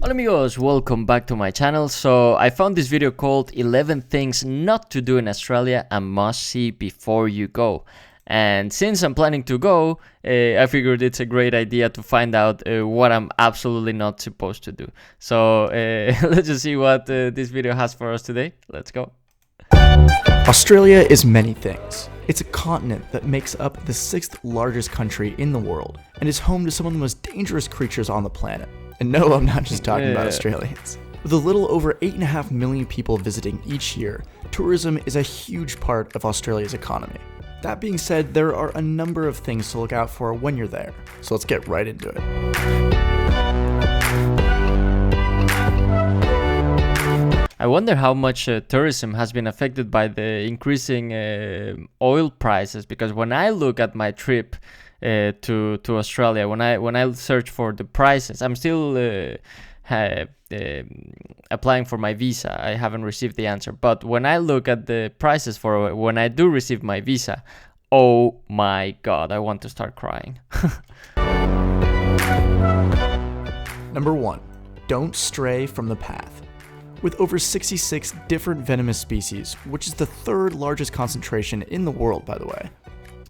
Hola amigos, welcome back to my channel. So I found this video called 11 things not to do in Australia and must see before you go. And since I'm planning to go, I figured it's a great idea to find out what I'm absolutely not supposed to do. So let's just see what this video has for us today. Let's go. Australia is many things. It's a continent that makes up the 6th largest country in the world and is home to some of the most dangerous creatures on the planet. And no, I'm not just talking about Australians. With a little over 8.5 million people visiting each year, tourism is a huge part of Australia's economy. That being said, there are a number of things to look out for when you're there, so let's get right into it. I wonder how much tourism has been affected by the increasing oil prices, because when I look at my trip to Australia, when I search for the prices, I'm still applying for my visa. I haven't received the answer, but when I look at the prices for when I do receive my visa, oh my god, I want to start crying. Number 1. Don't stray from the path. With over 66 different venomous species, which is the 3rd largest concentration in the world, by the way,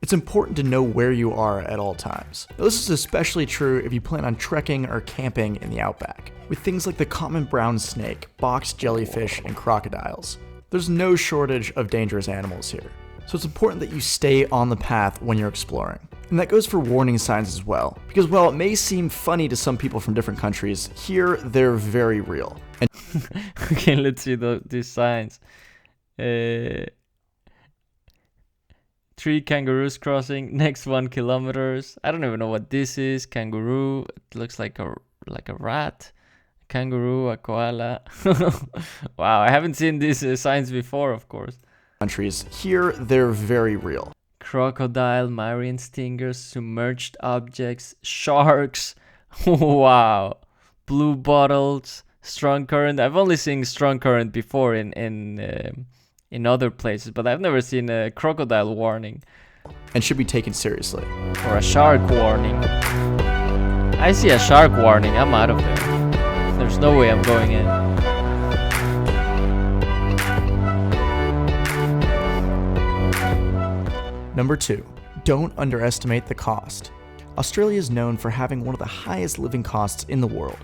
it's important to know where you are at all times. Now, this is especially true if you plan on trekking or camping in the outback. With things like the common brown snake, box jellyfish, and crocodiles, there's no shortage of dangerous animals here. So it's important that you stay on the path when you're exploring. And that goes for warning signs as well, because while it may seem funny to some people from different countries, here they're very real. And okay, let's see these signs. 3 kangaroos crossing, next 1 kilometers. I don't even know what this is. Kangaroo, it looks like a rat. Kangaroo, a koala. Wow, I haven't seen these signs before, of course. Countries, here they're very real. Crocodile, marine stingers, submerged objects, sharks. Wow. Blue bottles, strong current. I've only seen strong current before in other places, but I've never seen a crocodile warning. And should be taken seriously. Or a shark warning. I see a shark warning, I'm out of there. There's no way I'm going in. Number 2. Don't underestimate the cost. Australia is known for having one of the highest living costs in the world,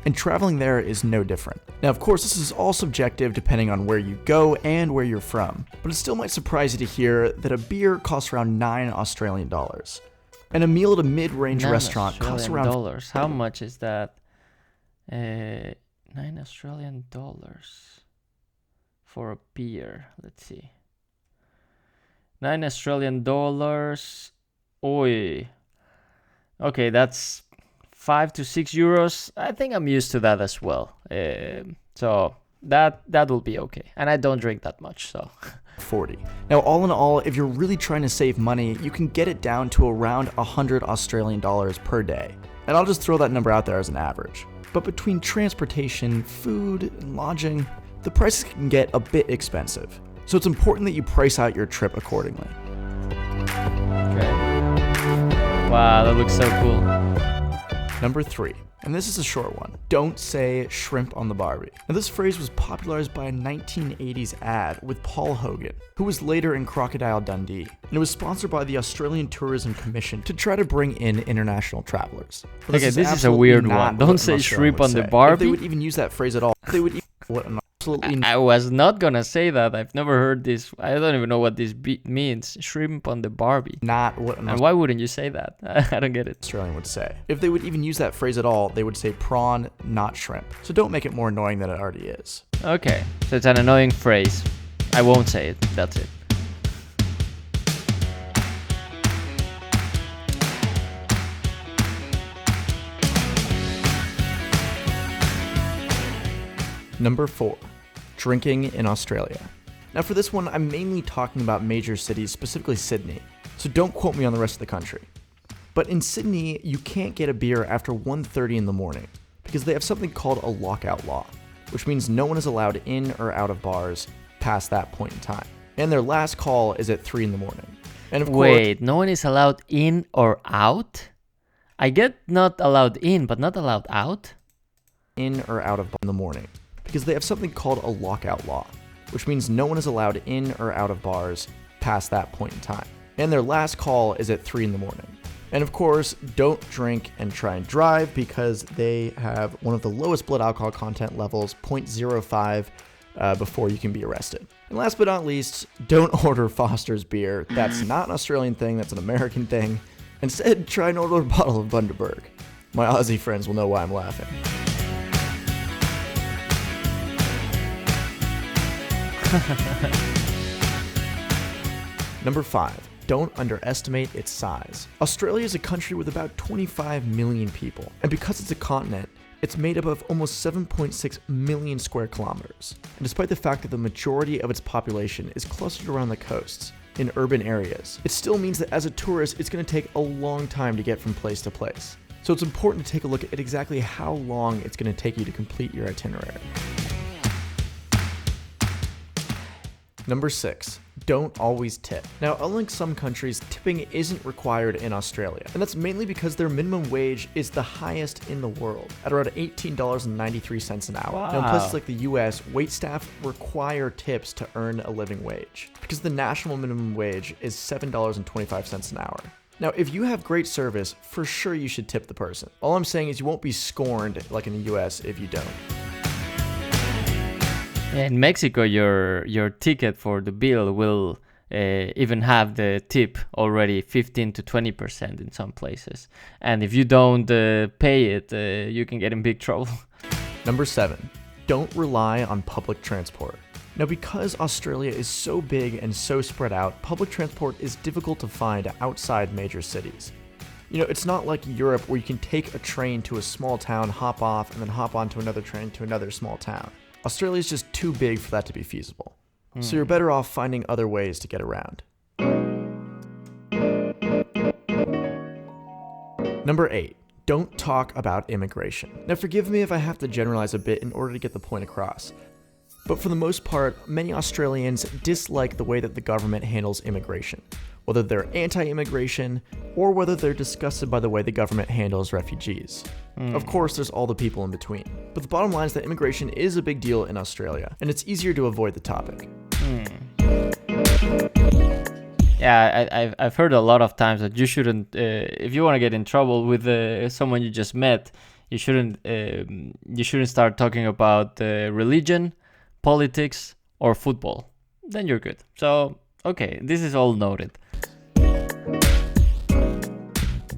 and traveling there is no different. Now, of course, this is all subjective depending on where you go and where you're from, but it still might surprise you to hear that a beer costs around $9 Australian dollars, and a meal at a mid-range restaurant costs around dollars. How much is that? 9 Australian dollars for a beer. Let's see. 9 Australian dollars. Oi. Okay, that's 5 to 6 euros. I think I'm used to that as well. So that will be okay. And I don't drink that much, so 40. Now, all in all, if you're really trying to save money, you can get it down to around 100 Australian dollars per day. And I'll just throw that number out there as an average. But between transportation, food, and lodging, the prices can get a bit expensive. So it's important that you price out your trip accordingly. okay. Wow, that looks so cool. Number 3, and this is a short one. Don't say shrimp on the Barbie. Now, this phrase was popularized by a 1980s ad with Paul Hogan, who was later in Crocodile Dundee, and it was sponsored by the Australian Tourism Commission to try to bring in international travelers. But Okay, this is a weird one. Don't say shrimp on the Barbie. If they would even use that phrase at all, they would absolutely I was not gonna say that. I've never heard this. I don't even know what this means. Shrimp on the Barbie. not what an And why wouldn't you say that? I don't get it. Australian would say. If they would even use that phrase at all, they would say prawn, not shrimp. So don't make it more annoying than it already is. Okay, so it's an annoying phrase. I won't say it. That's it. Number 4. Drinking in Australia. Now, for this one, I'm mainly talking about major cities, specifically Sydney, so don't quote me on the rest of the country. But in Sydney, you can't get a beer after 1:30 in the morning because they have something called a lockout law, which means no one is allowed in or out of bars past that point in time. And their last call is at 3 in the morning. And of Wait, no one is allowed in or out? I get not allowed in, but not allowed out? in or out of in the morning because they have something called a lockout law, which means no one is allowed in or out of bars past that point in time. And their last call is at 3 in the morning. And of course, don't drink and try and drive because they have one of the lowest blood alcohol content levels, 0.05, before you can be arrested. And last but not least, don't order Foster's beer. That's not an Australian thing, that's an American thing. Instead, try and order a bottle of Bundaberg. My Aussie friends will know why I'm laughing. Number 5. Don't underestimate its size. Australia is a country with about 25 million people, and because it's a continent, it's made up of almost 7.6 million square kilometers. And despite the fact that the majority of its population is clustered around the coasts, in urban areas, it still means that as a tourist, it's going to take a long time to get from place to place. So it's important to take a look at exactly how long it's going to take you to complete your itinerary. Number 6. Don't always tip. Now, unlike some countries, tipping isn't required in Australia, and that's mainly because their minimum wage is the highest in the world, at around $18.93 an hour. Wow. Now, in places like the US, waitstaff require tips to earn a living wage, because the national minimum wage is $7.25 an hour. Now, if you have great service, for sure you should tip the person. All I'm saying is you won't be scorned like in the US if you don't. In Mexico, your ticket for the bill will even have the tip already 15 to 20% in some places. And if you don't pay it, you can get in big trouble. Number 7. Don't rely on public transport. Now, because Australia is so big and so spread out, public transport is difficult to find outside major cities. You know, it's not like Europe where you can take a train to a small town, hop off, and then hop onto another train to another small town. Australia is just too big for that to be feasible. So you're better off finding other ways to get around. Number 8. Don't talk about immigration. Now, forgive me if I have to generalize a bit in order to get the point across. But for the most part, many Australians dislike the way that the government handles immigration, whether they're anti-immigration or whether they're disgusted by the way the government handles refugees. Of course, there's all the people in between. But the bottom line is that immigration is a big deal in Australia, and it's easier to avoid the topic. Yeah, I've heard a lot of times that you shouldn't, if you want to get in trouble with someone you just met, you shouldn't start talking about religion, politics, or football. Then you're good. So, okay, this is all noted.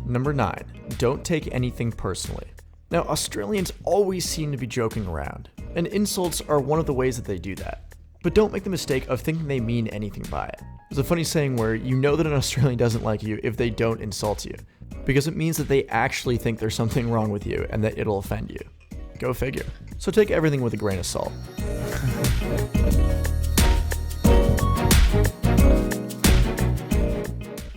Number 9. Don't take anything personally. Now, Australians always seem to be joking around, and insults are one of the ways that they do that. But don't make the mistake of thinking they mean anything by it. There's a funny saying where you know that an Australian doesn't like you if they don't insult you, because it means that they actually think there's something wrong with you and that it'll offend you. Go figure. So take everything with a grain of salt.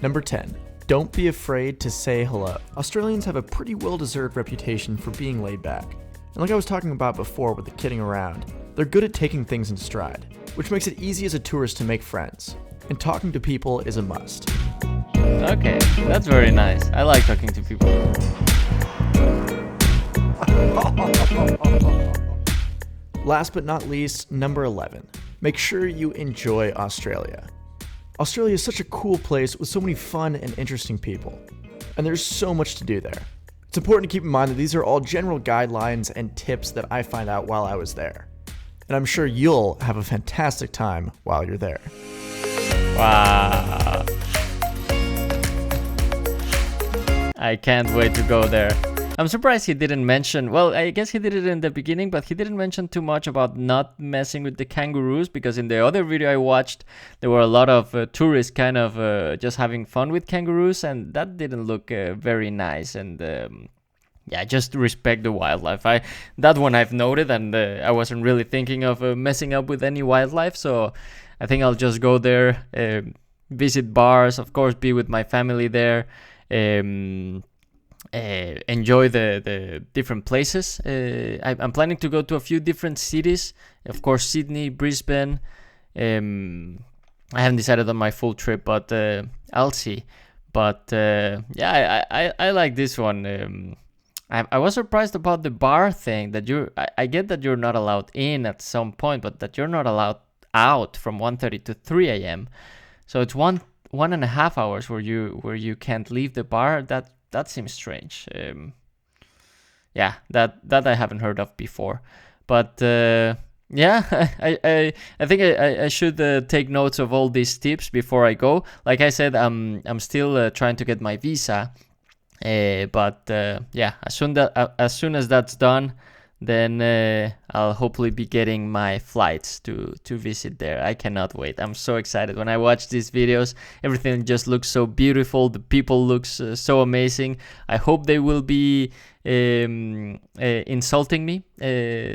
Number 10. Don't be afraid to say hello. Australians have a pretty well-deserved reputation for being laid back. And like I was talking about before with the kidding around, they're good at taking things in stride, which makes it easy as a tourist to make friends. And talking to people is a must. Okay, that's very nice. I like talking to people. Last but not least, number 11. Make sure you enjoy Australia. Australia is such a cool place with so many fun and interesting people. And there's so much to do there. It's important to keep in mind that these are all general guidelines and tips that I find out while I was there. And I'm sure you'll have a fantastic time while you're there. Wow. I can't wait to go there. I'm surprised he didn't mention, well, I guess he did it in the beginning, but he didn't mention too much about not messing with the kangaroos, because in the other video I watched, there were a lot of tourists kind of just having fun with kangaroos, and that didn't look very nice. And yeah, just respect the wildlife. That one I've noted, and I wasn't really thinking of messing up with any wildlife, so I think I'll just go there, visit bars, of course, be with my family there, enjoy the different places. I'm planning to go to a few different cities, of course, Sydney, Brisbane. I haven't decided on my full trip, but I'll see. But yeah, I like this one. I was surprised about the bar thing, that I get that you're not allowed in at some point, but that you're not allowed out from 1:30 to 3 a.m. So it's 1.5 hours where you can't leave the bar. That seems strange. Yeah, that I haven't heard of before. But yeah, I think I should take notes of all these tips before I go. Like I said, I'm still trying to get my visa. But yeah, as soon as that's done, then I'll hopefully be getting my flights to visit there. I cannot wait. I'm so excited. When I watch these videos, everything just looks so beautiful. The people look so amazing. I hope they will be insulting me.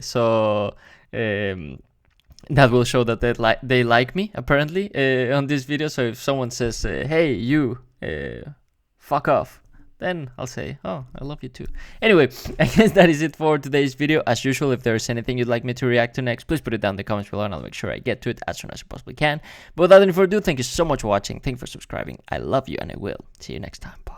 So that will show that they like me, apparently, on this video. So if someone says, hey, you, fuck off, then I'll say, oh, I love you too. Anyway, I guess that is it for today's video. As usual, if there's anything you'd like me to react to next, please put it down in the comments below and I'll make sure I get to it as soon as I possibly can. But without any further ado, thank you so much for watching. Thank you for subscribing. I love you and I will see you next time. Bye.